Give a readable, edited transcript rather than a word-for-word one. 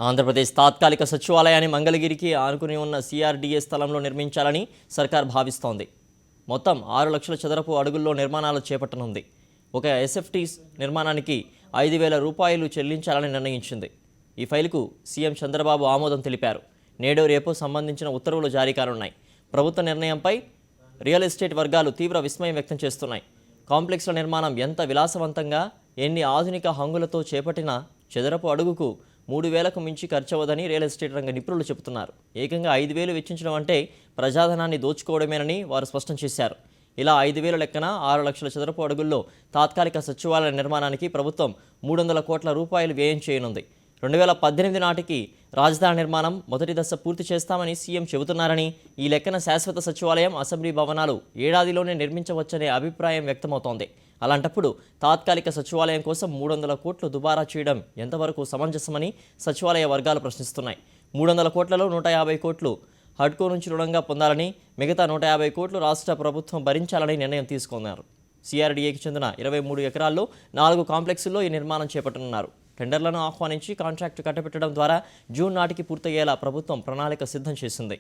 ఆంధ్రప్రదేశ్ తాత్కాలిక సచివాలయాన్ని మంగళగిరికి ఆనుకుని ఉన్న సిఆర్డీఏ స్థలంలో నిర్మించాలని సర్కార్ భావిస్తోంది. మొత్తం 6 లక్షల చదరపు అడుగుల్లో నిర్మాణాలు చేపట్టనుంది. ఒక ఎస్ఎఫ్టీ నిర్మాణానికి 5,000 రూపాయలు చెల్లించాలని నిర్ణయించింది. ఈ ఫైలుకు సీఎం చంద్రబాబు ఆమోదం తెలిపారు. నేడు రేపు సంబంధించిన ఉత్తర్వులు జారీ కానున్నాయి. ప్రభుత్వ నిర్ణయంపై రియల్ ఎస్టేట్ వర్గాలు తీవ్ర విస్మయం వ్యక్తం చేస్తున్నాయి. కాంప్లెక్స్ల నిర్మాణం ఎంత విలాసవంతంగా, ఎన్ని ఆధునిక హంగులతో చేపట్టినా చదరపు అడుగుకు 3,000కు మించి ఖర్చవదని రియల్ ఎస్టేట్ రంగ నిపుణులు చెబుతున్నారు. ఏకంగా 5,000 వెచ్చించడం అంటే ప్రజాధనాన్ని దోచుకోవడమేనని వారు స్పష్టం చేశారు. ఇలా 5,000 లెక్కన 6 లక్షల చదరపు అడుగుల్లో తాత్కాలిక సచివాలయ నిర్మాణానికి ప్రభుత్వం 300 కోట్ల రూపాయలు వ్యయం చేయనుంది. 2018 నాటికి రాజధాని నిర్మాణం మొదటి దశ పూర్తి చేస్తామని సీఎం చెబుతున్నారని, ఈ లెక్కన శాశ్వత సచివాలయం, అసెంబ్లీ భవనాలు ఏడాదిలోనే నిర్మించవచ్చనే అభిప్రాయం వ్యక్తమవుతోంది. అలాంటప్పుడు తాత్కాలిక సచివాలయం కోసం 300 కోట్లు దుబారా చేయడం ఎంతవరకు సమంజసమని సచివాలయ వర్గాలు ప్రశ్నిస్తున్నాయి. 300 కోట్లలో 150 కోట్లు హడ్కో నుంచి రుణంగా పొందాలని, మిగతా 150 కోట్లు రాష్ట్ర ప్రభుత్వం భరించాలని నిర్ణయం తీసుకున్నారు. సిఆర్డీఏకి చెందిన 23 ఎకరాల్లో 4 కాంప్లెక్సుల్లో ఈ నిర్మాణం చేపట్టనున్నారు. టెండర్లను ఆహ్వానించి కాంట్రాక్టు కట్టబెట్టడం ద్వారా జూన్ నాటికి పూర్తయ్యేలా ప్రభుత్వం ప్రణాళిక సిద్ధం చేసింది.